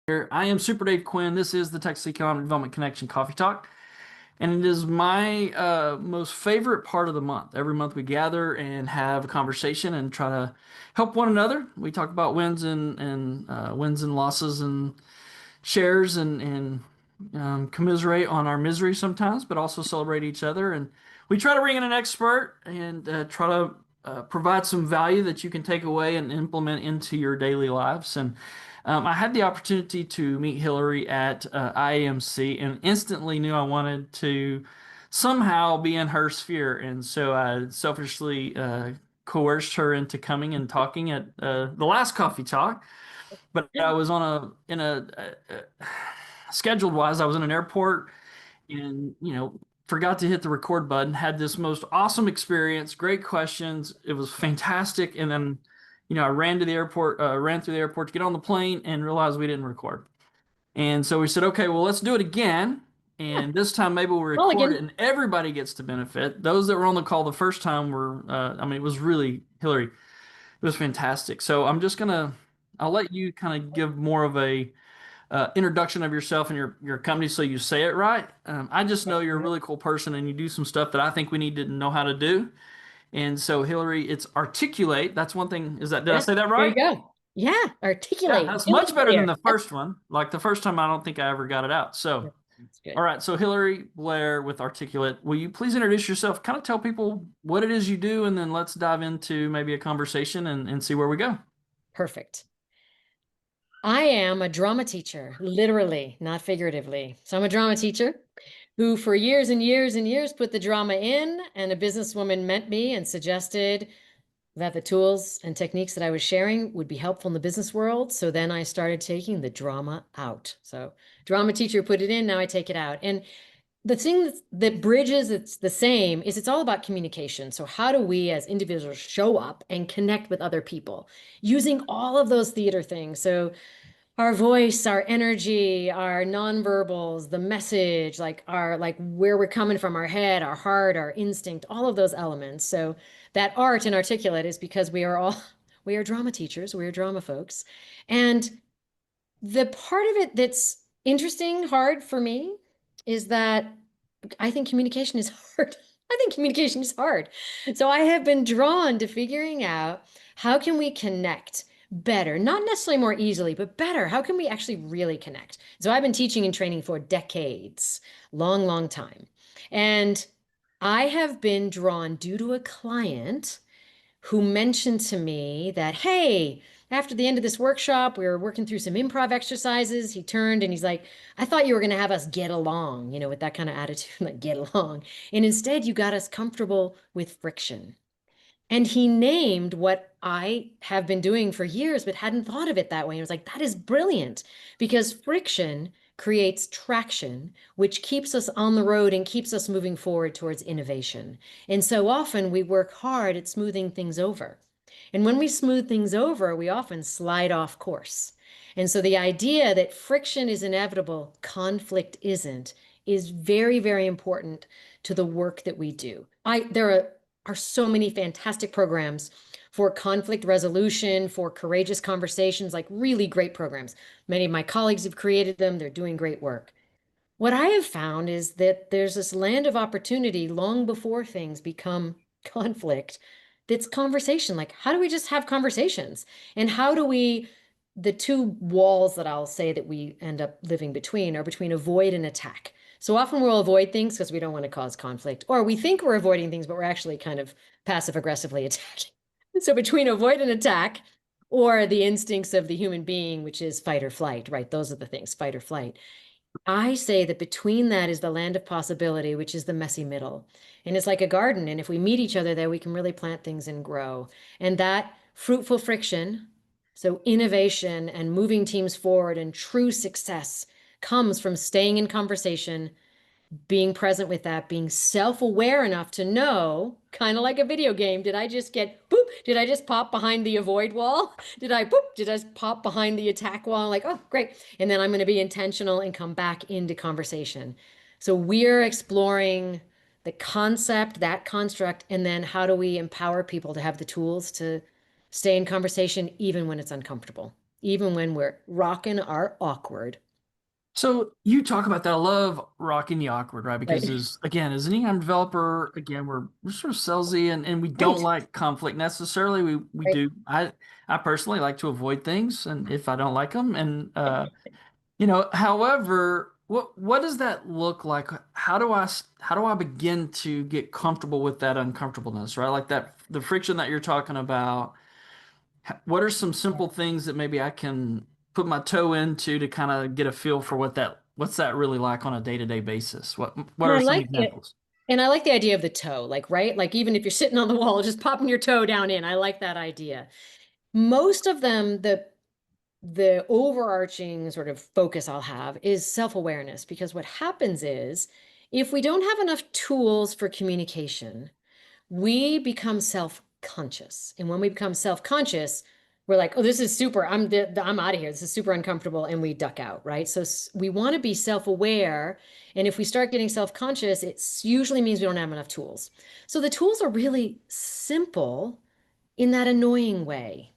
Here. I am Super Dave Quinn. This is the Texas Economic Development Connection Coffee Talk, and it is my most favorite part of the month. Every month we gather and have a conversation and try to help one another. We talk about wins and wins and losses and shares and commiserate on our misery sometimes, but also celebrate each other. And we try to bring in an expert and try to provide some value that you can take away and implement into your daily lives. And I had the opportunity to meet Hilary at IAMC and instantly knew I wanted to somehow be in her sphere. And so I selfishly coerced her into coming and talking at the last coffee talk. But I was on scheduled wise, I was in an airport and, forgot to hit the record button, had this most awesome experience, great questions. It was fantastic. And then, I ran to the airport, ran through the airport to get on the plane and realized we didn't record. And so we said, okay, well, let's do it again. Yeah, And this time maybe we'll record it mulligan. and everybody gets to benefit. Those that were on the call the first time were, it was really, Hillary, it was fantastic. So I'll let you kind of give more of a introduction of yourself and your company so you say it right. I just know you're a really cool person and you do some stuff that I think we need to know how to do. And so, Hillary, it's articulate. That's one thing. Did I Yeah, say that there you right? go. Yeah, Yeah, articulate, that's really much better than clear. the first one. Like the first time, I don't think I ever got it out. So, That's good. all right. So, Hilary Blaire with Articulate, will you please introduce yourself? Kind of tell people what it is you do, and then let's dive into maybe a conversation and see where we go. Perfect. I am a drama teacher, literally, not figuratively. So I'm a drama teacher who for years and years and years put the drama in, and a businesswoman met me and suggested that the tools and techniques that I was sharing would be helpful in the business world. So then I started taking the drama out. So drama teacher put it in, now I take it out. And the thing that bridges it's the same is it's all about communication. So how do we as individuals show up and connect with other people using all of those theater things? So our voice, our energy, our nonverbals, the message, like where we're coming from, our head, our heart, our instinct, all of those elements. So that art and articulate is because we are drama teachers, we are drama folks. And the part of it that's interesting, hard for me, is that I think communication is hard. I think communication is hard. So I have been drawn to figuring out how can we connect better, not necessarily more easily, but better. How can we actually really connect? So I've been teaching and training for decades, long, long time. And I have been drawn due to a client who mentioned to me that, hey, after the end of this workshop, we were working through some improv exercises. He turned and he's like, I thought you were going to have us get along, with that kind of attitude, like get along. And instead, you got us comfortable with friction. And he named what I have been doing for years, but hadn't thought of it that way. And I was like, that is brilliant because friction creates traction, which keeps us on the road and keeps us moving forward towards innovation. And so often we work hard at smoothing things over. And when we smooth things over, we often slide off course. And so the idea that friction is inevitable, conflict isn't, is very, very important to the work that we do. There are so many fantastic programs for conflict resolution, for courageous conversations, like really great programs. Many of my colleagues have created them. They're doing great work. What I have found is that there's this land of opportunity long before things become conflict. That's conversation. Like, how do we just have conversations? And how do we, the two walls that I'll say that we end up living between are between avoid and attack. So often we'll avoid things because we don't want to cause conflict, or we think we're avoiding things, but we're actually kind of passive aggressively attacking. So between avoid and attack, or the instincts of the human being, which is fight or flight, right? Those are the things, fight or flight. I say that between that is the land of possibility, which is the messy middle. And it's like a garden. And if we meet each other there, we can really plant things and grow. And that fruitful friction, so innovation and moving teams forward and true success comes from staying in conversation, being present with that, being self-aware enough to know, kind of like a video game, did I just get boop? Did I just pop behind the avoid wall? Did I boop? Did I pop behind the attack wall? Like, oh, great. And then I'm going to be intentional and come back into conversation. So we're exploring the concept, that construct, and then how do we empower people to have the tools to stay in conversation even when it's uncomfortable, even when we're rocking our awkward. So you talk about that. I love rocking the awkward, right? Right. Because as an Enneagram developer, again, we're sort of salesy and we don't Right. like conflict necessarily. We Right. do. I personally like to avoid things, and if I don't like them, and however, what does that look like? How do I begin to get comfortable with that uncomfortableness, right? Like that the friction that you're talking about. What are some simple things that maybe I can put my toe into to kind of get a feel for what's that really like on a day-to-day basis? What And are I some like it. examples? And I like the idea of the toe, like, right? Like, even if you're sitting on the wall, just popping your toe down in. I like that idea. Most of them, the overarching sort of focus I'll have is self-awareness, because what happens is if we don't have enough tools for communication, we become self-conscious. And when we become self-conscious, we're like, oh, this is super, I'm out of here. This is super uncomfortable. And we duck out, right? So we want to be self-aware. And if we start getting self-conscious, it usually means we don't have enough tools. So the tools are really simple in that annoying way.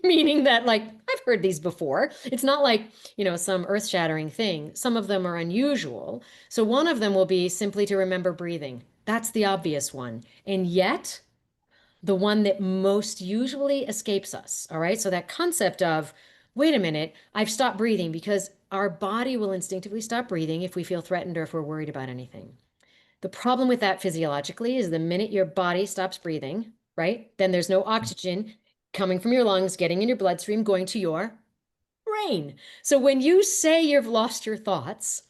Meaning that, like, I've heard these before. It's not like, some earth-shattering thing. Some of them are unusual. So one of them will be simply to remember breathing. That's the obvious one. And yet, the one that most usually escapes us. All right. So that concept of, wait a minute, I've stopped breathing, because our body will instinctively stop breathing if we feel threatened or if we're worried about anything. The problem with that physiologically is the minute your body stops breathing, right, then there's no oxygen coming from your lungs, getting in your bloodstream, going to your brain. So when you say you've lost your thoughts,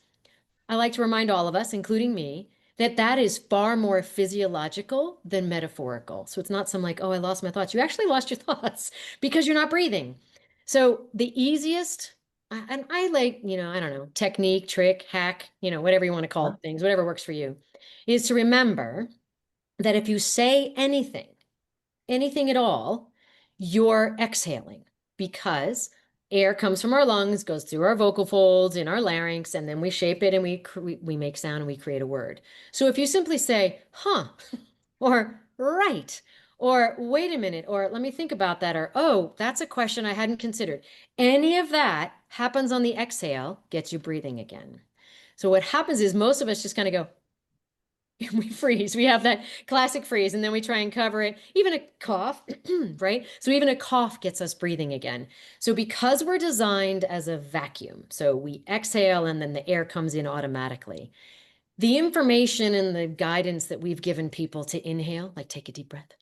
I like to remind all of us, including me, that that is far more physiological than metaphorical. So it's not some like, oh, I lost my thoughts. You actually lost your thoughts because you're not breathing. So the easiest, and I like, I don't know, technique, trick, hack, whatever you want to call things, whatever works for you, is to remember that if you say anything at all, you're exhaling, because air comes from our lungs, goes through our vocal folds in our larynx, and then we shape it and we make sound and we create a word. So if you simply say, huh, or right, or wait a minute, or let me think about that, or oh, that's a question I hadn't considered. Any of that happens on the exhale, gets you breathing again. So what happens is most of us just kind of go, we freeze. We have that classic freeze, and then we try and cover it. Even a cough, right? So even a cough gets us breathing again. So because we're designed as a vacuum, so we exhale and then the air comes in automatically. The information and the guidance that we've given people to inhale, like take a deep breath.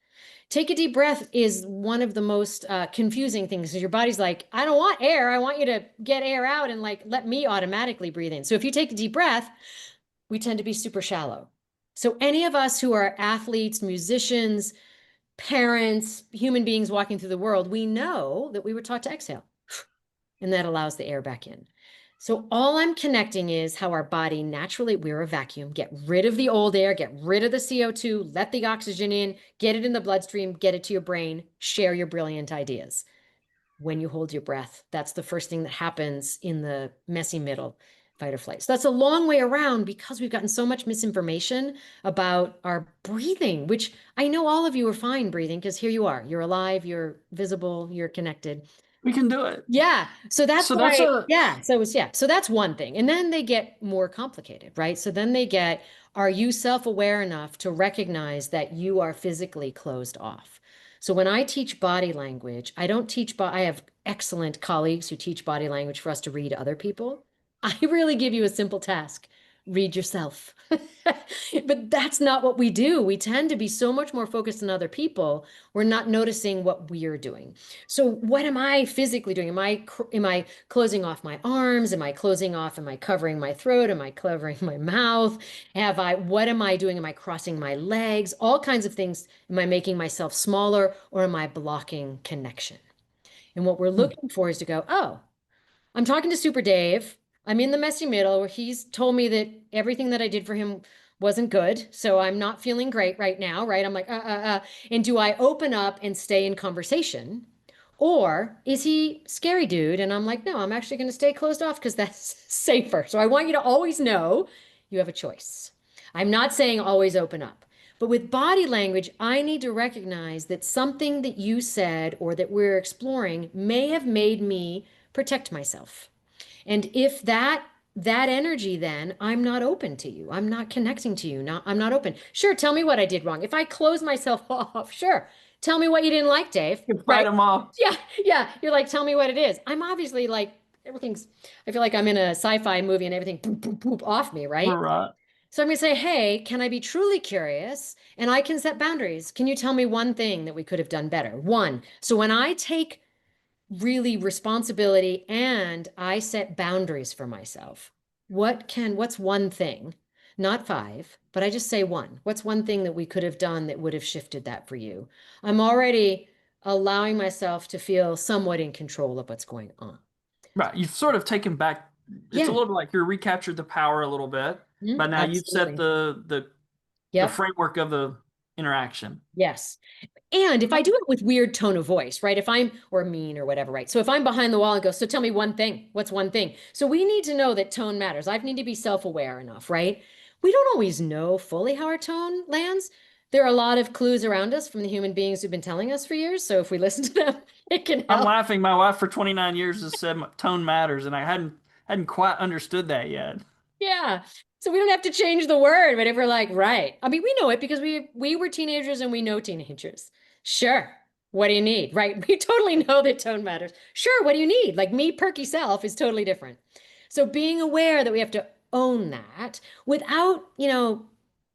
Take a deep breath is one of the most confusing things, because your body's like, I don't want air. I want you to get air out and like let me automatically breathe in. So if you take a deep breath, we tend to be super shallow. So any of us who are athletes, musicians, parents, human beings walking through the world, we know that we were taught to exhale, and that allows the air back in. So all I'm connecting is how our body naturally, we're a vacuum, get rid of the old air, get rid of the CO2, let the oxygen in, get it in the bloodstream, get it to your brain, share your brilliant ideas. When you hold your breath, that's the first thing that happens in the messy middle, fight or flight. So that's a long way around, because we've gotten so much misinformation about our breathing, which I know all of you are fine breathing, because here you are, you're alive, you're visible, you're connected. We can do it. Yeah. So that's So that's why, a yeah. So that's one thing. And then they get more complicated, right? So then they get, are you self-aware enough to recognize that you are physically closed off? So when I teach body language, I don't teach, I have excellent colleagues who teach body language for us to read other people. I really give you a simple task: read yourself. But that's not what we do. We tend to be so much more focused on other people. We're not noticing what we're doing. So what am I physically doing? Am I closing off my arms? Am I closing off? Am I covering my throat? Am I covering my mouth? What am I doing? Am I crossing my legs? All kinds of things. Am I making myself smaller, or am I blocking connection? And what we're looking for is to go, oh, I'm talking to Super Dave. I'm in the messy middle where he's told me that everything that I did for him wasn't good. So I'm not feeling great right now, right? I'm like, And do I open up and stay in conversation? Or is he scary dude? And I'm like, no, I'm actually going to stay closed off, because that's safer. So I want you to always know you have a choice. I'm not saying always open up, But with body language, I need to recognize that something that you said or that we're exploring may have made me protect myself. And if that energy, then I'm not open to you. I'm not connecting to you. I'm not open. Sure, tell me what I did wrong. If I close myself off, sure. Tell me what you didn't like, Dave. You can fight Right? them off. Yeah, yeah. You're like, tell me what it is. I'm obviously like everything's I feel like I'm in a sci-fi movie and everything poop, poop, poop off me, right? Right. So I'm going to say, hey, can I be truly curious? And I can set boundaries. Can you tell me one thing that we could have done better? One. So when I take really responsibility and I set boundaries for myself, what's one thing? Not five, but I just say one. What's one thing that we could have done that would have shifted that for you? I'm already allowing myself to feel somewhat in control of what's going on. Right. You've sort of taken back. It's a Yeah, little bit like you're recaptured the power a little bit, but now you've set absolutely. the Yep. framework of the interaction. Yes. And if I do it with weird tone of voice, right? If I'm, or mean or whatever, right? So if I'm behind the wall and go, so tell me one thing, what's one thing? So we need to know that tone matters. I need to be self-aware enough, right? We don't always know fully how our tone lands. There are a lot of clues around us from the human beings who've been telling us for years. So if we listen to them, it can I'm help. laughing. My wife for 29 years has said tone matters, and I hadn't quite understood that yet. Yeah. So we don't have to change the word, but if we're like, right. I mean, we know it because we were teenagers and we know teenagers. Sure. What do you need? Right. We totally know that tone matters. Sure. What do you need? Like me, perky self is totally different. So being aware that we have to own that without,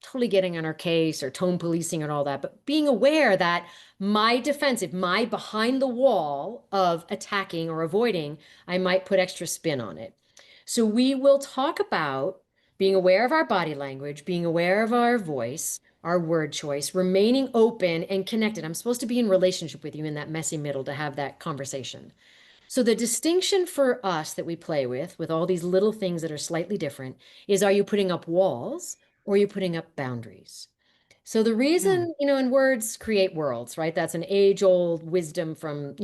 totally getting on our case or tone policing and all that, but being aware that my defensive, my behind the wall of attacking or avoiding, I might put extra spin on it. So we will talk about being aware of our body language, being aware of our voice, our word choice, remaining open and connected. I'm supposed to be in relationship with you in that messy middle to have that conversation. So the distinction for us that we play with all these little things that are slightly different, is are you putting up walls or are you putting up boundaries? So the Hmm. reason, in words create worlds, right? That's an age-old wisdom from,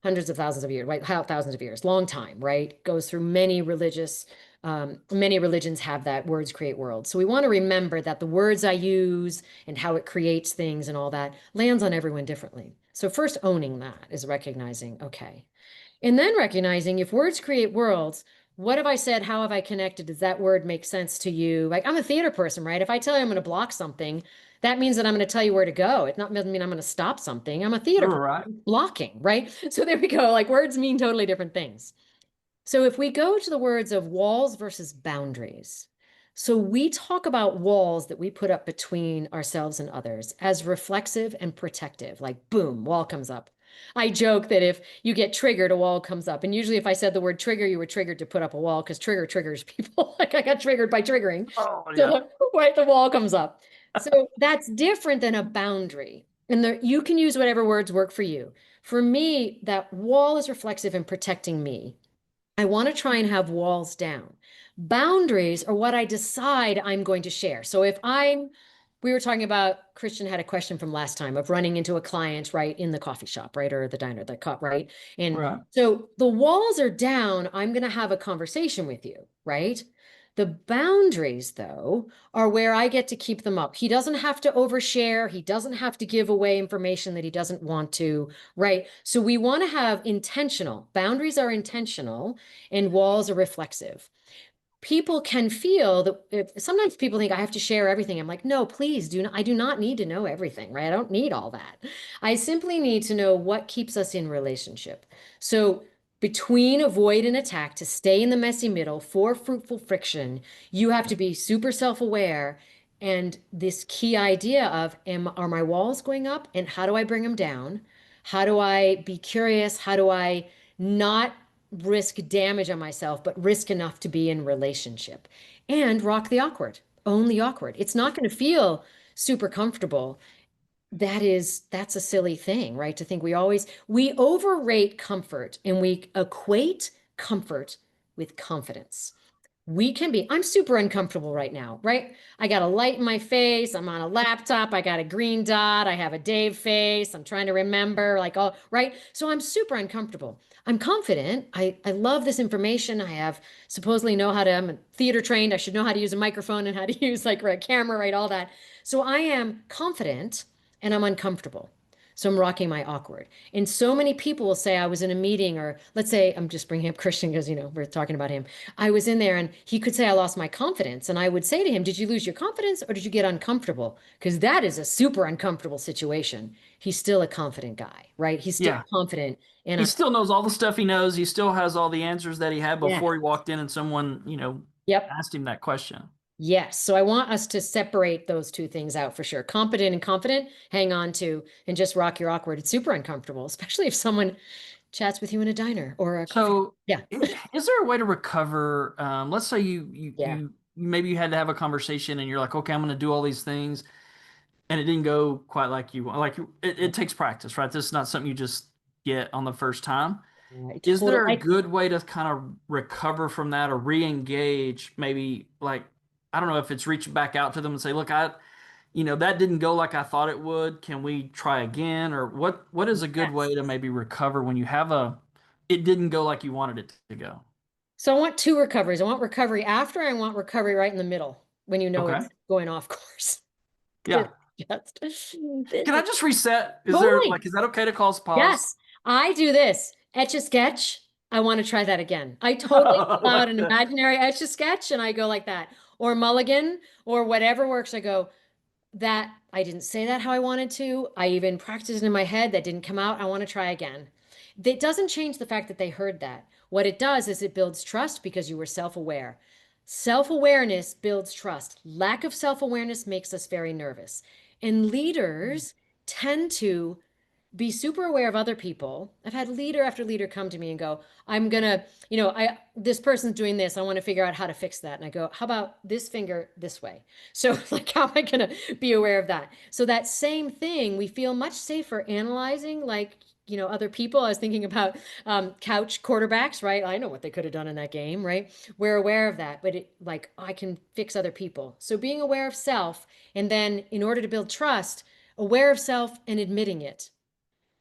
hundreds of thousands of years, right? How thousands of years, long time, right? Goes through many religions have that words create worlds. So we want to remember that the words I use and how it creates things and all that lands on everyone differently. So first owning that is recognizing, okay. And then recognizing if words create worlds, what have I said? How have I connected? Does that word make sense to you? Like I'm a theater person, right? If I tell you I'm going to block something, that means that I'm going to tell you where to go. It not doesn't mean I'm going to stop something. I'm a theater You're person. right. Blocking, right? So there we go. Like words mean totally different things. So if we go to the words of walls versus boundaries, so we talk about walls that we put up between ourselves and others as reflexive and protective, like boom, wall comes up. I joke that if you get triggered, a wall comes up. And usually if I said the word trigger, you were triggered to put up a wall because trigger triggers people. Like I got triggered by triggering. Oh So yeah. the wall comes up. So that's different than a boundary. And you can use whatever words work for you. For me, that wall is reflexive and protecting me. I want to try and have walls down. Boundaries are what I decide I'm going to share. So we were talking about, Christian had a question from last time of running into a client, right, in the coffee shop, right, or the diner, the cup, right? And Right. so the walls are down. I'm going to have a conversation with you, right? The boundaries, though, are where I get to keep them up. He doesn't have to overshare. He doesn't have to give away information that he doesn't want to, right? So we want to have intentional. Boundaries are intentional and walls are reflexive. People can feel that sometimes people think I have to share everything. I'm like, no, please do not. I do not need to know everything, right? I don't need all that. I simply need to know what keeps us in relationship. So between avoid and attack, to stay in the messy middle for fruitful friction, you have to be super self-aware. And this key idea of are my walls going up and how do I bring them down? How do I be curious? How do I not risk damage on myself, but risk enough to be in relationship and rock the awkward, own the awkward. It's not going to feel super comfortable. That's a silly thing, right? To think we overrate comfort and we equate comfort with confidence. we can be, I'm super uncomfortable right now, right? I got a light in my face. I'm on a laptop. I got a green dot. I have a Dave face. I'm trying to remember, like, oh, right. So I'm super uncomfortable. I'm confident. I love this information. I have supposedly know how to, I'm a theater trained. I should know how to use a microphone and how to use like a camera, right? All that. So I am confident and I'm uncomfortable. So I'm rocking my awkward. And so many people will say I was in a meeting, or let's say I'm just bringing up Christian because, we're talking about him. I was in there and he could say I lost my confidence. And I would say to him, did you lose your confidence or did you get uncomfortable? Because that is a super uncomfortable situation. He's still a confident guy, right? He's still Yeah. confident in He a, still knows all the stuff he knows. He still has all the answers that he had yeah. before he walked in and someone, Yep. asked him that question. Yes. So I want us to separate those two things out for sure. Competent and confident, hang on to and just rock your awkward. It's super uncomfortable, especially if someone chats with you in a diner or a coffee. So, Yeah. is there a way to recover? Let's say Yeah. maybe you had to have a conversation and you're like, okay, I'm going to do all these things, and it didn't go quite like you want. Like it takes practice, right? This is not something you just get on the first time. I Is there a totally, good way to kind of recover from that or re-engage? Maybe like I don't know if it's reaching back out to them and say, look, that didn't go like I thought it would. Can we try again? Or what is a good yes. way to maybe recover when you have it didn't go like you wanted it to go? So I want two recoveries. I want recovery after, I want recovery right in the middle when you know Okay. it's going off course. Yeah. Just Can I just reset? totally. Is that okay to call us pause? Yes, I do this. Etch a sketch. I want to try that again. I totally pull out an imaginary etch a sketch and I go like that. Or mulligan or whatever works. I go, that I didn't say that how I wanted to. I even practiced it in my head. That didn't come out. I want to try again. It doesn't change the fact that they heard that. What it does is it builds trust because you were self-aware. Self-awareness builds trust. Lack of self-awareness makes us very nervous. And leaders tend to be super aware of other people. I've had leader after leader come to me and go, I'm gonna, this person's doing this. I want to figure out how to fix that. And I go, how about this finger this way? So like, how am I gonna be aware of that? So that same thing, we feel much safer analyzing like, other people. I was thinking about couch quarterbacks, right? I know what they could have done in that game, right? We're aware of that, but I can fix other people. So being aware of self, and then in order to build trust, aware of self and admitting it,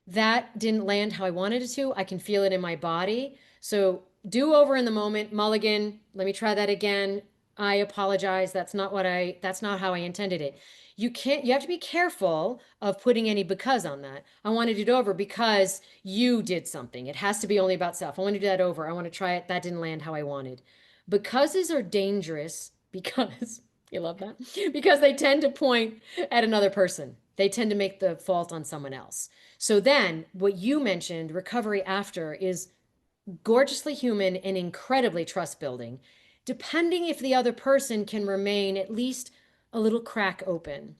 that didn't land how I wanted it to. I can feel it in my body. So do over in the moment, mulligan, let me try that again. I apologize. That's not how I intended it. You have to be careful of putting any because on that. I want to do it over because you did something. It has to be only about self. I want to do that over. I want to try it. That didn't land how I wanted. Becauses are dangerous because you love that because they tend to point at another person. They tend to make the fault on someone else. So then what you mentioned, recovery after, is gorgeously human and incredibly trust building, depending if the other person can remain at least a little crack open.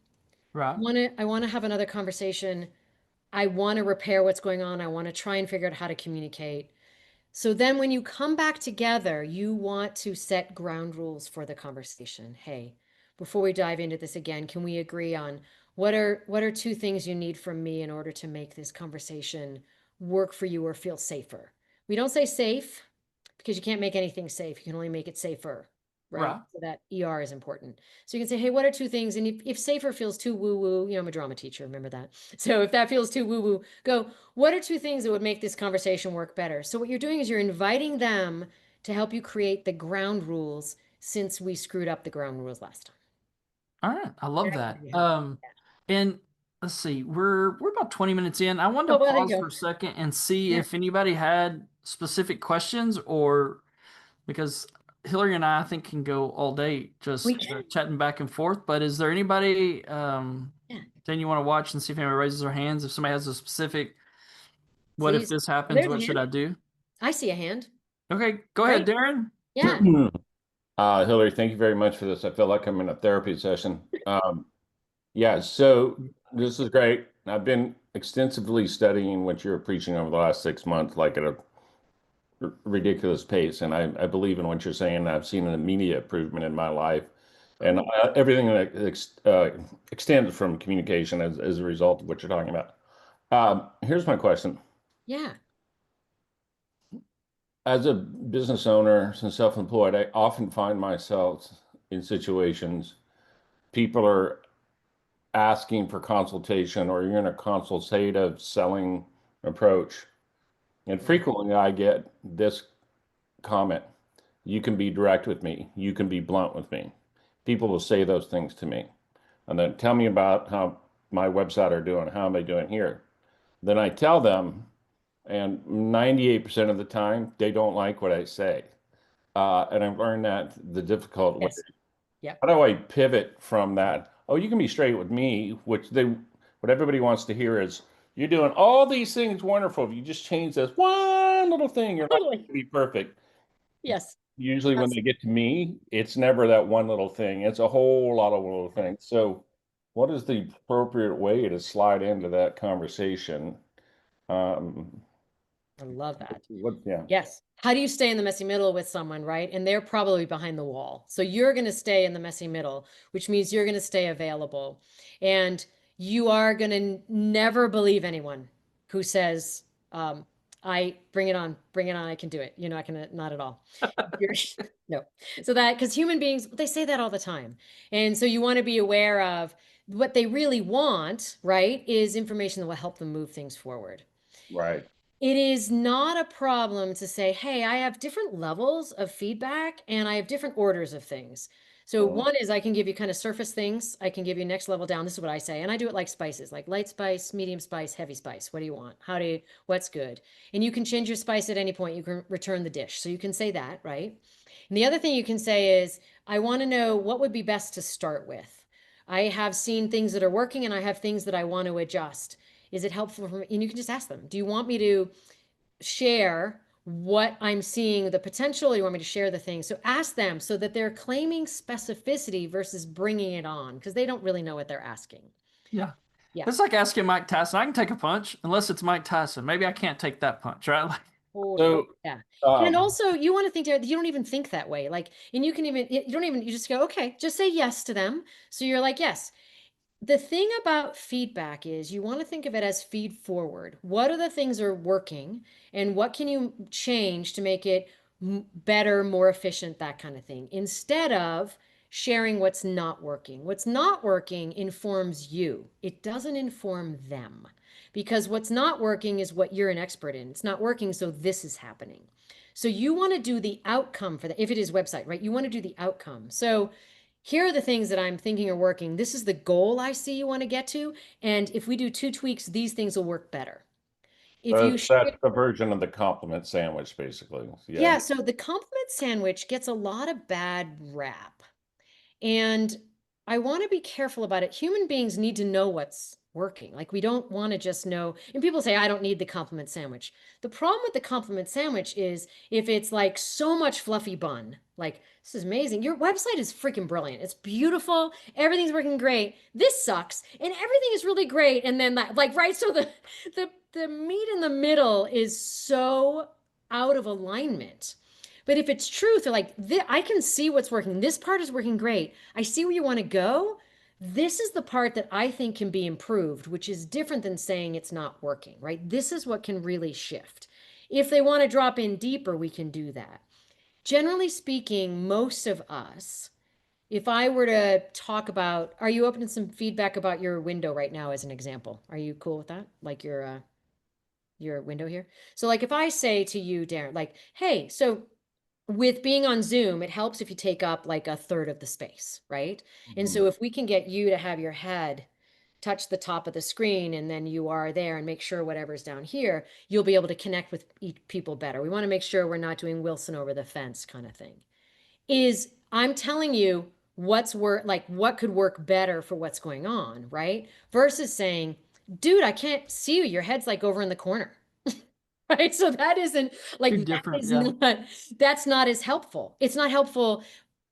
Right. I want to have another conversation. I want to repair what's going on. I want to try and figure out how to communicate. So then when you come back together, you want to set ground rules for the conversation. Hey, before we dive into this again, can we agree on what are two things you need from me in order to make this conversation work for you or feel safer? We don't say safe because you can't make anything safe. You can only make it safer, right? Right. So that ER is important. So you can say, hey, what are two things? And if safer feels too woo-woo, I'm a drama teacher, remember that. So if that feels too woo-woo, go, what are two things that would make this conversation work better? So what you're doing is you're inviting them to help you create the ground rules since we screwed up the ground rules last time. All right. I love That that. can help. And let's see, we're about 20 minutes in. I wanted to Oh, well, there you pause for go. a second and see Yeah. if anybody had specific questions or because Hillary and I think can go all day We just can. chatting back and forth. But is there anybody Yeah. then you want to watch and see if anybody raises their hands? If somebody has a specific, what if Please. this Oh, happens? there's a What should hand. I do? I see a hand. Okay, go ahead, Great. Darren. Yeah. Hilary, thank you very much for this. I feel like I'm in a therapy session. Yeah, so this is great. I've been extensively studying what you're preaching over the last 6 months, like at a ridiculous pace. And I believe in what you're saying. I've seen an immediate improvement in my life and Great. everything that extends from communication as a result of what you're talking about. Here's my question. Yeah. As a business owner and self-employed, I often find myself in situations people are asking for consultation or you're in a consultative selling approach. And frequently I get this comment, you can be direct with me, you can be blunt with me. People will say those things to me. And then tell me about how my website are doing, how am I doing here? Then I tell them, and 98% of the time, they don't like what I say. And I've learned that the difficult way. Yes. Yep. How do I pivot from that? Oh, you can be straight with me, what everybody wants to hear is, you're doing all these things wonderful. If you just change this one little thing, you're not going Totally. to be perfect. Yes. Usually when they get to me, it's never that one little thing. It's a whole lot of little things. So what is the appropriate way to slide into that conversation? Um, I love that. yeah. Yes. How do you stay in the messy middle with someone, right? And they're probably behind the wall. So you're going to stay in the messy middle, which means you're going to stay available. And you are going to never believe anyone who says, I bring it on, I can do it. You're not going to, not at all. No. So that, because human beings, they say that all the time. And so you want to be aware of what they really want, right? Is information that will help them move things forward. Right. It is not a problem to say, hey, I have different levels of feedback and I have different orders of things. So one is I can give you kind of surface things. I can give you next level down. This is what I say. And I do it like spices, like light spice, medium spice, heavy spice. What do you want? What's good? And you can change your spice at any point. You can return the dish. So you can say that, right? And the other thing you can say is, I want to know what would be best to start with. I have seen things that are working and I have things that I want to adjust. Is it helpful for me? And you can just ask them, do you want me to share what I'm seeing the potential, or you want me to share the thing? So ask them so that they're claiming specificity versus bringing it on, because they don't really know what they're asking. Yeah. Yeah. It's like asking Mike Tyson. I can take a punch unless it's Mike Tyson. Maybe I can't take that punch, right? Like, So, yeah. And also you want to think, you don't even think that way. Like, and you can even, you just go, okay, just say yes to them. So you're like, yes. The thing about feedback is you want to think of it as feed forward. What are the things that are working and what can you change to make it better, more efficient, that kind of thing, instead of sharing what's not working. What's not working informs you. It doesn't inform them, because what's not working is what you're an expert in. It's not working, so this is happening. So you want to do the outcome for that. If it is website, right? You want to do the outcome. So here are the things that I'm thinking are working. This is the goal I see you want to get to. And if we do 2 tweaks, these things will work better. If you that's the version of the compliment sandwich, basically. yeah, so the compliment sandwich gets a lot of bad rap. And I want to be careful about it. Human beings need to know what's working. Like, we don't want to just know. And people say, I don't need the compliment sandwich. The problem with the compliment sandwich is if it's like so much fluffy bun, like, this is amazing. Your website is freaking brilliant. It's beautiful. Everything's working great. This sucks. And everything is really great. And then that, like, right. So the meat in the middle is so out of alignment. But if it's truth, they're like, I can see what's working. This part is working great. I see where you want to go. This is the part that I think can be improved, which is different than saying it's not working, right? This is what can really shift. If they want to drop in deeper, we can do that. Generally speaking, most of us, if I were to talk about, are you open to some feedback about your window right now as an example? Are you cool with that? Like your window here? So like if I say to you, Darren, like, hey, so with being on Zoom, it helps if you take up like a third of the space, right? And so if we can get you to have your head touch the top of the screen and then you are there and make sure whatever's down here, you'll be able to connect with people better. We want to make sure we're not doing Wilson over the fence kind of thing. I'm telling you what could work better for what's going on, right? Versus saying, dude, I can't see you. Your head's like over in the corner. Right. So that isn't like, that's not as helpful. It's not helpful.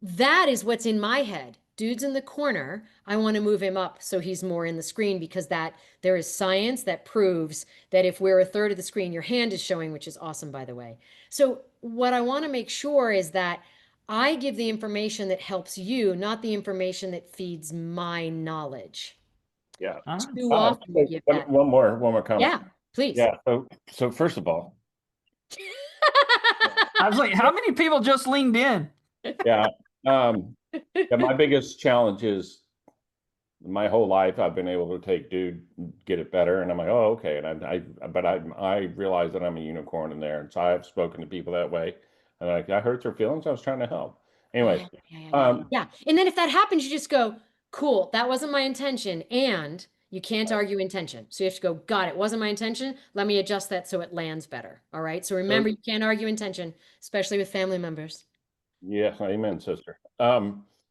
That is what's in my head. Dude's in the corner. I want to move him up so he's more in the screen, because there is science that proves that if we're a third of the screen, your hand is showing, which is awesome, by the way. So what I want to make sure is that I give the information that helps you, not the information that feeds my knowledge. Yeah. Too often we give that. One more comment. Yeah, please. Yeah. So first of all, I was like, how many people just leaned in? Yeah. Yeah, my biggest challenge is my whole life I've been able to take dude, get it better, and I'm like, oh, okay. And I realize that I'm a unicorn in there, and so I've spoken to people that way, and I hurt their feelings. I was trying to help. Anyways, Yeah. And then if that happens, you just go, cool, that wasn't my intention. And you can't argue intention. So you have to go, God, it wasn't my intention. Let me adjust that so it lands better. All right. So remember, you can't argue intention, especially with family members. yeah, amen, sister.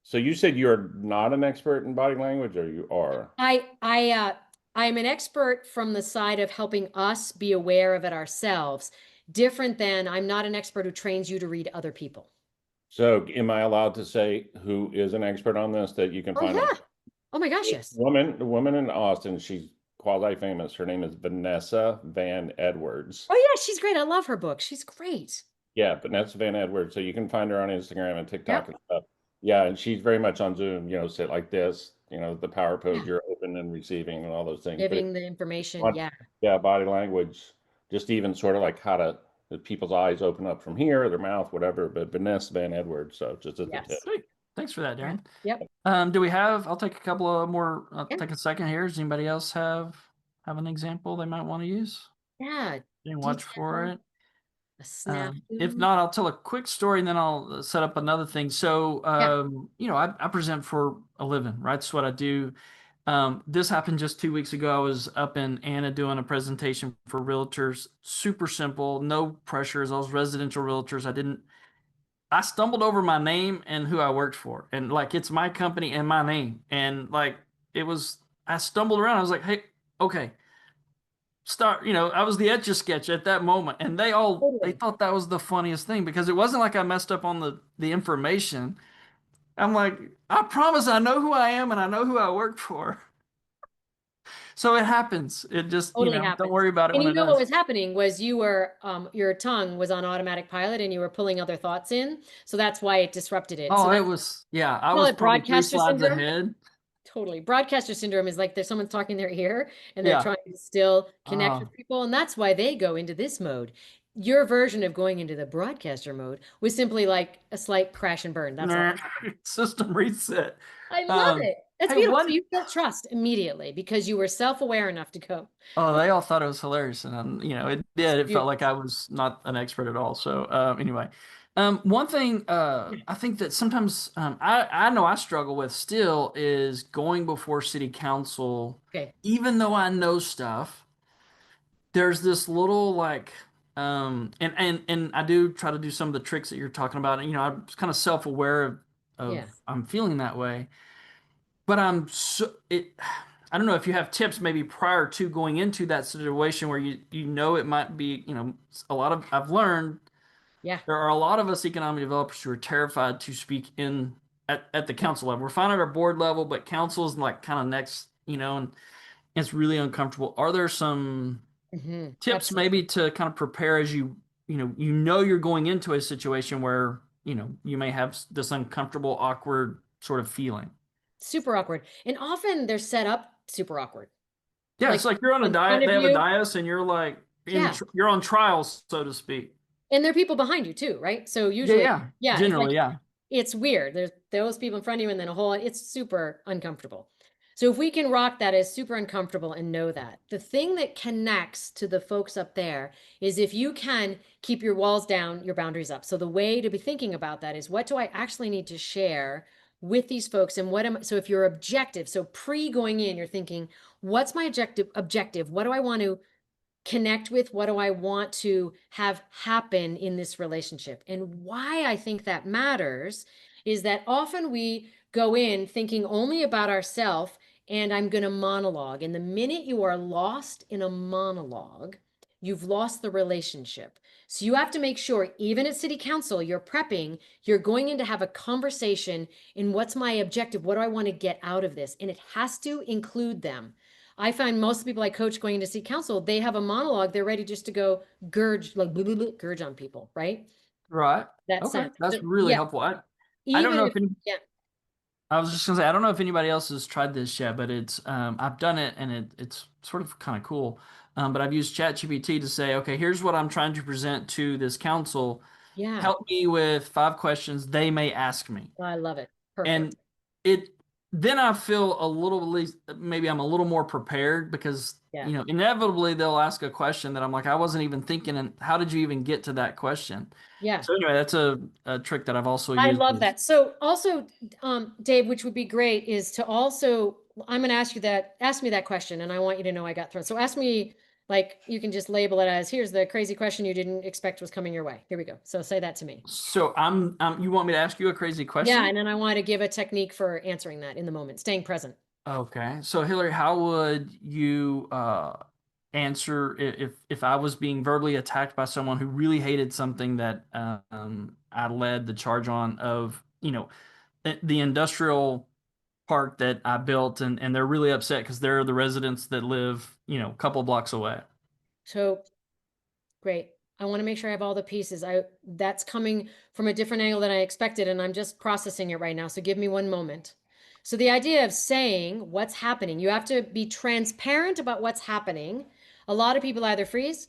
So you said you're not an expert in body language, or you are? I'm an expert from the side of helping us be aware of it ourselves, different than I'm not an expert who trains you to read other people. So am I allowed to say who is an expert on this that you can Oh, find? yeah. Oh my gosh, yes. The woman in Austin, she's quasi famous. Her name is Vanessa Van Edwards. Oh yeah, she's great. I love her book. She's great. Yeah, Vanessa Van Edwards. So you can find her on Instagram and TikTok Yep. and stuff. Yeah, and she's very much on Zoom, sit like this, the power pose, you're open and receiving and all those things. Giving the information. Yeah. Yeah, body language, just even sort of like how to people's eyes open up from here, their mouth, whatever. But Vanessa Van Edwards, so just as a tip. Sweet. Thanks for that, Darren. Yep. Do we have? I'll take a couple of more. I'll Yeah. take a second here. Does anybody else have an example they might want to use? Yeah. You can watch for it. A snap. If not, I'll tell a quick story and then I'll set up another thing. So, I present for a living, right? That's what I do. This happened just 2 weeks ago. I was up in Anna doing a presentation for realtors. Super simple, no pressures. I was residential realtors. I stumbled over my name and who I worked for. And like, it's my company and my name. And like, I stumbled around. I was like, hey, okay. I was the Etch-a-Sketch at that moment. And they thought that was the funniest thing because it wasn't like I messed up on the information. I'm like, I promise I know who I am and I know who I work for. So it happens. It just, Totally happens. don't worry about it And when you know it what does. was happening was you were your tongue was on automatic pilot and you were pulling other thoughts in. So that's why it disrupted it. Oh, So it that's was, yeah, I call was it probably 3 broadcaster slides syndrome. ahead. Totally. Broadcaster syndrome is like there's someone talking in their ear and they're Yeah. trying to still connect with people. And that's why they go into this mode. Your version of going into the broadcaster mode was simply like a slight crash and burn. That's all. System reset. I love it. That's Hey, beautiful. So you built trust immediately because you were self-aware enough to go. Oh, they all thought it was hilarious, and it did. It felt like I was not an expert at all. So anyway, one thing I think that sometimes I know I struggle with still is going before city council. Okay. Even though I know stuff, there's this little like and I do try to do some of the tricks that you're talking about. And I'm kind of self-aware of Yeah. I'm feeling that way. But I don't know if you have tips maybe prior to going into that situation where it might be, I've learned Yeah. there are a lot of us economic developers who are terrified to speak at the council level. We're fine at our board level, but council is like kind of next, and it's really uncomfortable. Are there some tips maybe to kind of prepare as you're going into a situation where, you may have this uncomfortable, awkward sort of feeling? Super awkward. And often they're set up super awkward. Yeah, it's like you're on a diet, they have a dais, and you're like, you're on trial, so to speak. And there are people behind you too, right? So usually, generally, it's weird. There's those people in front of you and then it's super uncomfortable. So if we can rock that as super uncomfortable and know that, the thing that connects to the folks up there is if you can keep your walls down, your boundaries up. So the way to be thinking about that is what do I actually need to share with these folks and so if you're objective, so pre going in, you're thinking, what's my objective? What do I want to connect with? What do I want to have happen in this relationship? And why I think that matters is that often we go in thinking only about ourselves and I'm going to monologue. And the minute you are lost in a monologue, you've lost the relationship. So you have to make sure, even at city council, you're prepping, you're going in to have a conversation in what's my objective? What do I want to get out of this? And it has to include them. I find most of the people I coach going into city council, they have a monologue. They're ready just to go gurge, like blah, blah, blah, gurge on people, right? Right. That Okay. sense. That's really helpful. I don't know if I was just gonna say, I don't know if anybody else has tried this yet, but it's I've done it and it's sort of kind of cool. But I've used ChatGPT to say, okay, here's what I'm trying to present to this council. Yeah. help me with 5 questions they may ask me. I love it. Perfect. And it then I feel a little, at least maybe I'm a little more prepared because Yeah. inevitably they'll ask a question that I'm like, I wasn't even thinking, and how did you even get to that question? Yeah. So anyway, that's a trick that I've also I used. love that. So also, Dave, which would be great is to also, I'm going to ask me that question, and I want you to know I got thrown. So ask me, like, you can just label it as, here's the crazy question you didn't expect was coming your way. Here we go. So say that to me. So you want me to ask you a crazy question? Yeah, and then I want to give a technique for answering that in the moment, staying present. Okay. So Hilary, how would you answer if I was being verbally attacked by someone who really hated something that I led the charge on of, the industrial park that I built, and they're really upset because they're the residents that live, a couple blocks away. So great. I want to make sure I have all the pieces. That's coming from a different angle than I expected, and I'm just processing it right now. So give me one moment. So the idea of saying what's happening, you have to be transparent about what's happening. A lot of people either freeze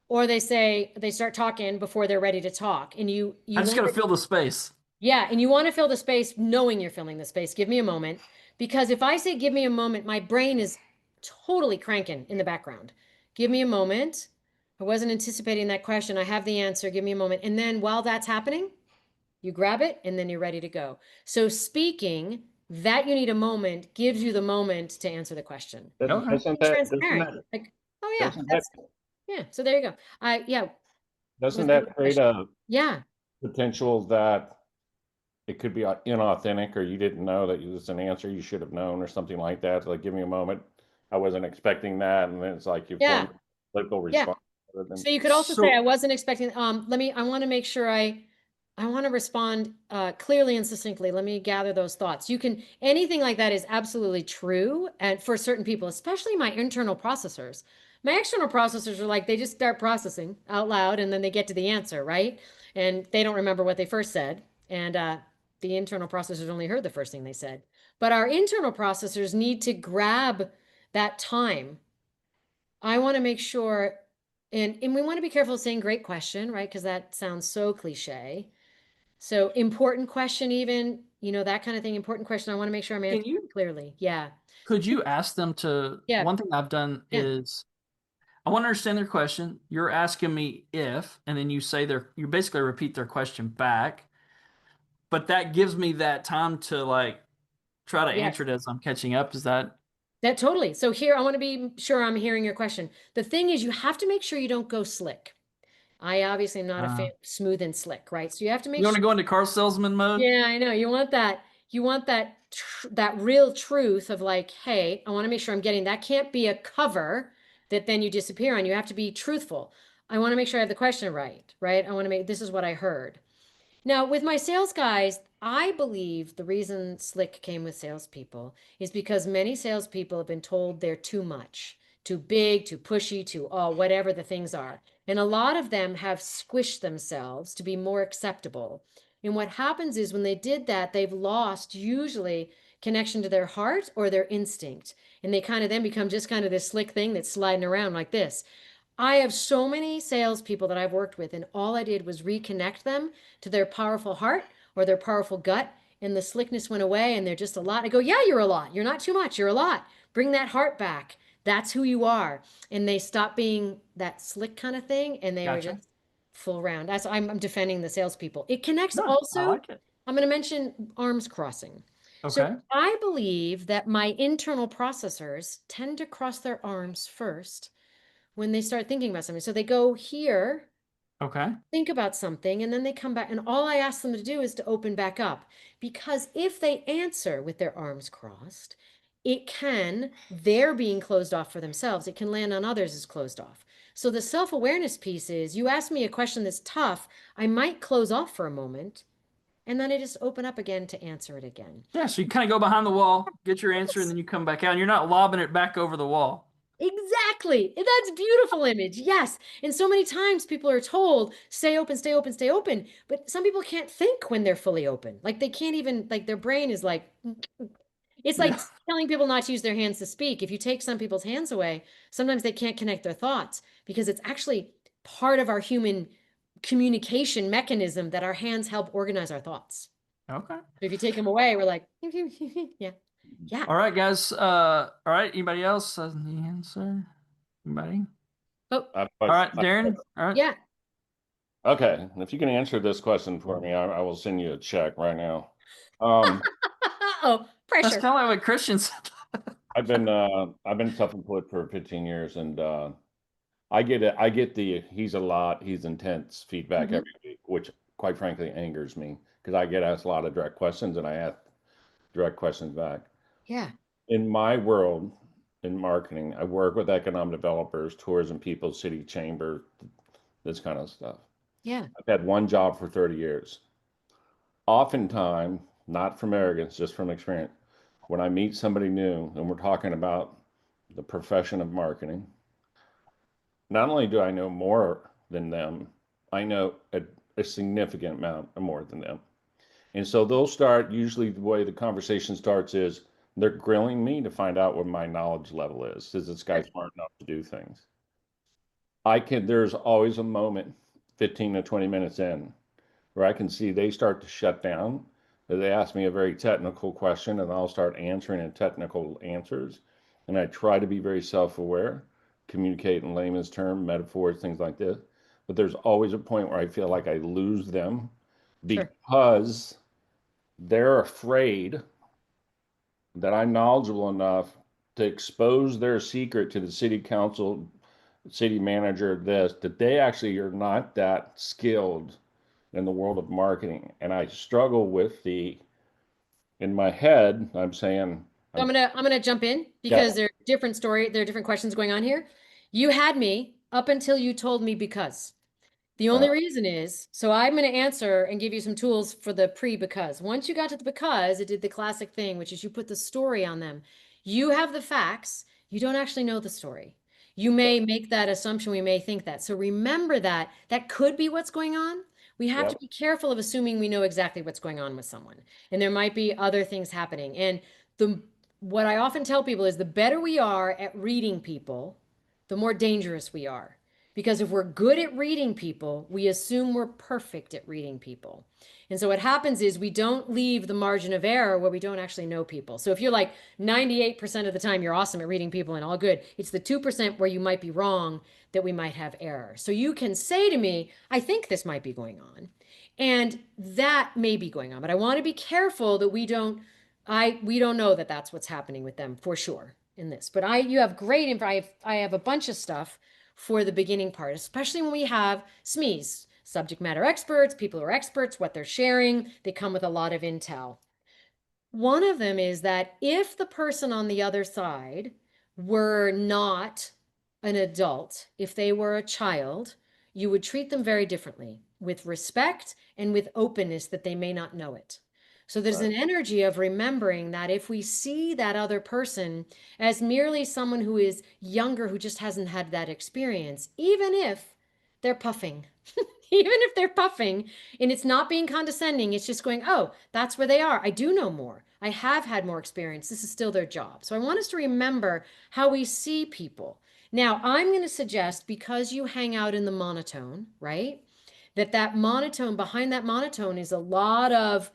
or they start talking before they're ready to talk. And you I just got want to fill the space. yeah, and you want to fill the space knowing you're filling the space. Give me a moment. Because if I say give me a moment, my brain is totally cranking in the background. Give me a moment. I wasn't anticipating that question. I have the answer. Give me a moment. And then while that's happening, you grab it and then you're ready to go. So speaking that you need a moment gives you the moment to answer the question. Okay. Doesn't Transparent. Like, oh yeah, doesn't that's yeah. So there you go. Yeah. doesn't Was there a that create question? a Yeah. potential that it could be inauthentic, or you didn't know that it was an answer you should have known, or something like that? Like, give me a moment. I wasn't expecting that, and then it's like you Yeah. form a political Yeah. response rather than. So you could also say, I So wasn't expecting, I want to make sure I want to respond clearly and succinctly. Let me gather those thoughts. You can, anything like that is absolutely true. And for certain people, especially my internal processors, my external processors are like, they just start processing out loud and then they get to the answer, right? And they don't remember what they first said. And the internal processors only heard the first thing they said. But our internal processors need to grab that time. I want to make sure, and we want to be careful saying great question, right? Because that sounds so cliche. So important question, even, that kind of thing, important question. I want to make sure I'm can answering you clearly. Yeah. could you ask them to, Yeah. one thing I've done Yeah. is I want to understand their question. You're asking me if, and then you basically repeat their question back, but that gives me that time to like try to Yeah. answer it as I'm catching up. Is that That totally. So here, I want to be sure I'm hearing your question. The thing is, you have to make sure you don't go slick. I obviously am not a fan of smooth and slick, right? So you have to make you want sure. to go into car salesman mode? Yeah, I know. You want that real truth of like, hey, I want to make sure I'm getting that can't be a cover that then you disappear on. You have to be truthful. I want to make sure I have the question right, right? I want to make this is what I heard. Now, with my sales guys, I believe the reason slick came with salespeople is because many salespeople have been told they're too much, too big, too pushy, too whatever the things are. And a lot of them have squished themselves to be more acceptable. And what happens is when they did that, they've lost usually connection to their heart or their instinct. And they kind of then become just kind of this slick thing that's sliding around like this. I have so many salespeople that I've worked with, and all I did was reconnect them to their powerful heart or their powerful gut, and the slickness went away, and they're just a lot. I go, yeah, you're a lot. You're not too much. You're a lot. Bring that heart back. That's who you are. And they stop being that slick kind of thing, and they are Gotcha. just full round. That's I'm defending the salespeople. It connects Good. I also. like it. I'm going to mention arms crossing. So Okay. I believe that my internal processors tend to cross their arms first when they start thinking about something. So they go here, Okay. think about something, and then they come back. And all I ask them to do is to open back up. Because if they answer with their arms crossed, they're being closed off for themselves. It can land on others as closed off. So the self-awareness piece is you ask me a question that's tough, I might close off for a moment, and then I just open up again to answer it again. Yeah, so you kind of go behind the wall, get your answer, and then you come back out, and you're not lobbing it back over the wall. Exactly. That's a beautiful image. Yes. And so many times people are told, stay open, stay open, stay open. But some people can't think when they're fully open. Like they can't even, like their brain is like, it's like Yeah. telling people not to use their hands to speak. If you take some people's hands away, sometimes they can't connect their thoughts because it's actually part of our human communication mechanism that our hands help organize our thoughts. Okay. So if you take them away, we're like, yeah. Yeah. All right, guys. All right. Anybody else has the answer? Anybody? Oh, I've- All right, Darren. All right. yeah. Okay, and if you can answer this question for me, I will send you a check right now. Oh, That's pressure. kind of like what Christian said. I've been self-employed for 15 years, and I get it. I get the he's intense feedback Mhm. every week, which quite frankly angers me because I get asked a lot of direct questions and I ask direct questions back. Yeah. In my world, in marketing, I work with economic developers, tourism people, city chamber, this kind of stuff. Yeah. I've had one job for 30 years. Oftentimes, not from arrogance, just from experience, when I meet somebody new and we're talking about the profession of marketing, not only do I know more than them, I know a significant amount more than them. And so they'll start, usually the way the conversation starts is they're grilling me to find out what my knowledge level is. Is this guy smart enough to do things? There's always a moment 15 to 20 minutes in where I can see they start to shut down. They ask me a very technical question and I'll start answering in technical answers. And I try to be very self-aware, communicate in layman's term, metaphors, things like this. But there's always a point where I feel like I lose them Sure. because they're afraid that I'm knowledgeable enough to expose their secret to the city council, city manager, that they actually are not that skilled in the world of marketing. And I struggle with in my head, I'm saying, I'm gonna jump in yeah, because there are different questions going on here. You had me up until you told me because. The only reason is, so I'm going to answer and give you some tools for the because. Once you got to the because, it did the classic thing, which is you put the story on them. You have the facts. You don't actually know the story. You may make that assumption. We may think that. So remember that that could be what's going on. We have to yep, be careful of assuming we know exactly what's going on with someone. And there might be other things happening. And the what I often tell people is the better we are at reading people, the more dangerous we are. Because if we're good at reading people, we assume we're perfect at reading people. And so what happens is we don't leave the margin of error where we don't actually know people. So if you're like 98% of the time you're awesome at reading people and all good, it's the 2% where you might be wrong that we might have error. So you can say to me, I think this might be going on. And that may be going on, but I want to be careful that we don't know that that's what's happening with them for sure in this. But you have great info. I have a bunch of stuff for the beginning part, especially when we have SMEs, subject matter experts, people who are experts, what they're sharing. They come with a lot of intel. One of them is that if the person on the other side were not an adult, if they were a child, you would treat them very differently with respect and with openness that they may not know it. So there's an energy of remembering that if we see that other person as merely someone who is younger, who just hasn't had that experience, even if they're puffing, even if they're puffing and it's not being condescending, it's just going, oh, that's where they are. I do know more. I have had more experience. This is still their job. So I want us to remember how we see people. Now, I'm going to suggest, because you hang out in the monotone, right? That monotone, behind that monotone is a lot of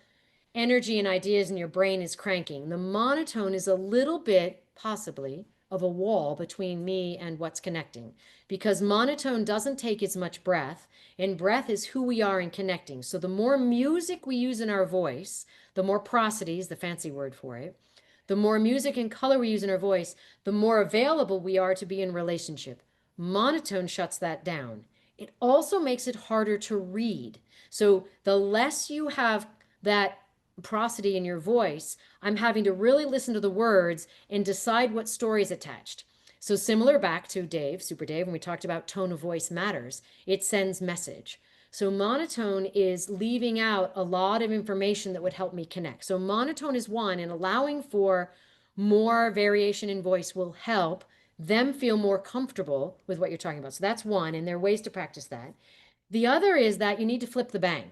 energy and ideas and your brain is cranking. The monotone is a little bit, possibly, of a wall between me and what's connecting because monotone doesn't take as much breath, and breath is who we are in connecting. So the more music we use in our voice, the more prosody is the fancy word for it, the more music and color we use in our voice, the more available we are to be in relationship. Monotone shuts that down. It also makes it harder to read. So the less you have that prosody in your voice, I'm having to really listen to the words and decide what story is attached. So similar back to Dave, Super Dave, when we talked about tone of voice matters, it sends message. So monotone is leaving out a lot of information that would help me connect. So monotone is one, and allowing for more variation in voice will help them feel more comfortable with what you're talking about. So that's one, and there are ways to practice that. The other is that you need to flip the bang,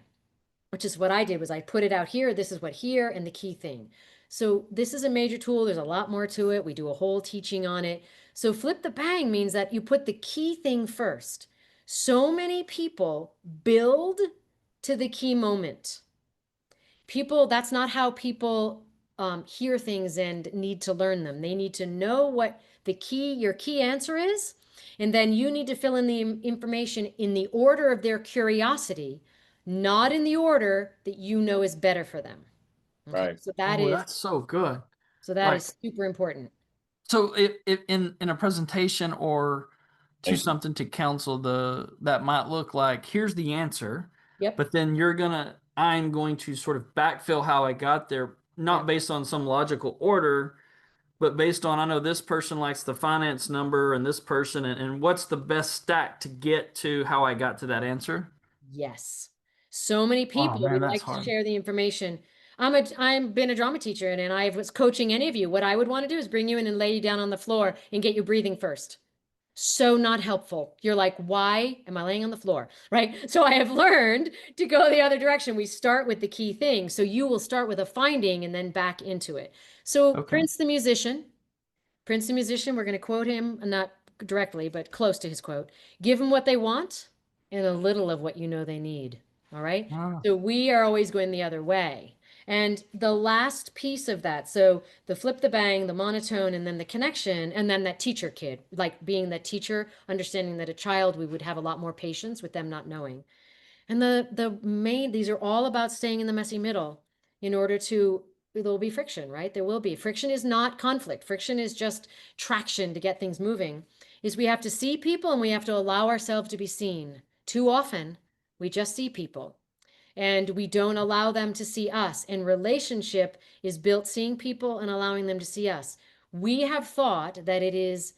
which is what I did was I put it out here. This is what here and the key thing. So this is a major tool. There's a lot more to it. We do a whole teaching on it. So flip the bang means that you put the key thing first. So many people build to the key moment. That's not how people hear things and need to learn them. They need to know what your key answer is, and then you need to fill in the information in the order of their curiosity, not in the order that you know is better for them. Okay, Right. so Oh, that's so good. that Like, is super important. so if in a presentation or to Thank you. something to counsel, that might look like, here's the answer, Yep. but then I'm going to sort of backfill how I got there, not Yep. based on some logical order, but based on, I know this person likes the finance number and this person, and what's the best stack to get to how I got to that answer. Yes. So many Oh people man, would that's like to hard. share the information. I've been a drama teacher, and I was coaching any of you. What I would want to do is bring you in and lay you down on the floor and get you breathing first. So not helpful. You're like, why am I laying on the floor? Right? So I have learned to go the other direction. We start with the key thing. So you will start with a finding and then back into it. So Okay. Prince the musician, we're going to quote him, not directly, but close to his quote. Give them what they want and a little of what you know they need. All right. Wow. So we are always going the other way. And the last piece of that, so the flip, the bang, the monotone, and then the connection, and then that teacher kid, like being that teacher, understanding that a child, we would have a lot more patience with them not knowing. And these are all about staying in the messy middle in order to, there'll be friction, right? There will be. Friction is not conflict. Friction is just traction to get things moving. Is we have to see people and we have to allow ourselves to be seen. Too often, we just see people and we don't allow them to see us. And relationship is built seeing people and allowing them to see us. We have thought that it is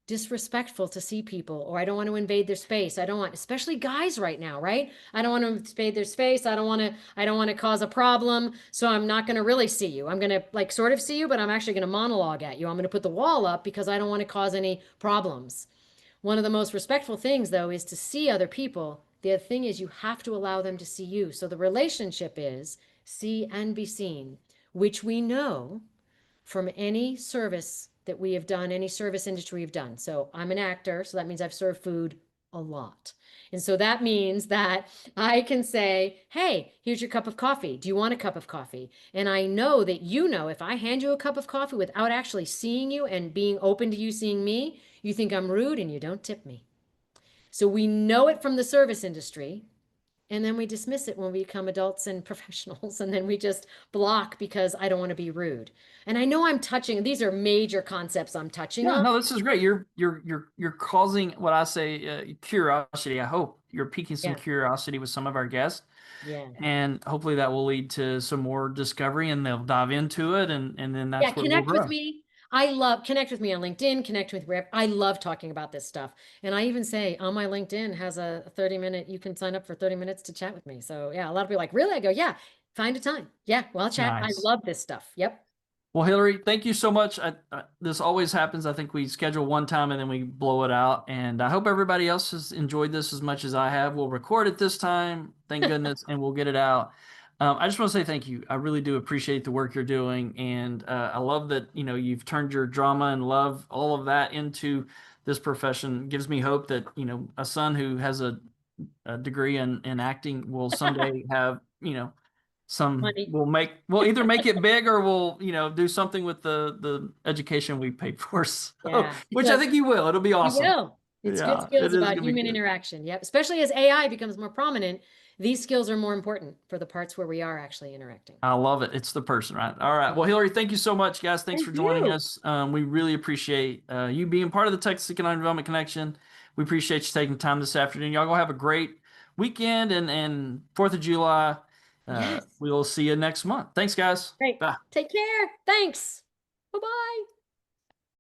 disrespectful to see people, or I don't want to invade their space. I don't want, especially guys right now, right? I don't want to invade their space. I don't want to cause a problem. So I'm not going to really see you. I'm going to like sort of see you, but I'm actually going to monologue at you. I'm going to put the wall up because I don't want to cause any problems. One of the most respectful things though is to see other people. The other thing is you have to allow them to see you. So the relationship is see and be seen, which we know from any service that we have done, any service industry we've done. So I'm an actor, so that means I've served food a lot. And so that means that I can say, hey, here's your cup of coffee. Do you want a cup of coffee? And I know that you know if I hand you a cup of coffee without actually seeing you and being open to you seeing me, you think I'm rude and you don't tip me. So we know it from the service industry. And then we dismiss it when we become adults and professionals, and then we just block because I don't want to be rude. And I know I'm touching, these are major concepts I'm touching Yeah, on. no, this is great. You're causing what I say curiosity. I hope you're piquing some Yeah. curiosity with some of our guests, Yeah. and hopefully that will lead to some more discovery, and they'll dive into it, and then Yeah. that's where we'll Connect with grow. me. Connect with me on LinkedIn, connect with wherever. I love talking about this stuff. And I even say on my LinkedIn has a 30-minute, you can sign up for 30 minutes to chat with me. So yeah, a lot of people are like, really? I go, yeah, find a time. Yeah, well, I'll chat. I Nice. love this stuff. Yep. Well, Hilary, thank you so much. This always happens. I think we schedule one time and then we blow it out. And I hope everybody else has enjoyed this as much as I have. We'll record it this time, thank goodness, and we'll get it out. I just want to say thank you. I really do appreciate the work you're doing, and I love that you've turned your drama and love all of that into this profession. It gives me hope that a son who has a degree in acting will someday have Money. we'll either make it big or we'll do something with the education we paid for, so Yeah. which I think you will. It'll be You awesome. will. It's good Yeah, it skills is about gonna be human good. interaction. Yep. Especially as AI becomes more prominent, these skills are more important for the parts where we are actually interacting. I love it. It's the person, right? All right, well, Hilary, thank you so much, guys. Thanks Thank for joining you. us. We really appreciate you being part of the Texas Economic Development Connection. We appreciate you taking time this afternoon. Y'all go have a great weekend and 4th of July. Yes. We'll see you next month. Thanks, guys. Great. Bye. Take care. Thanks. Bye-bye.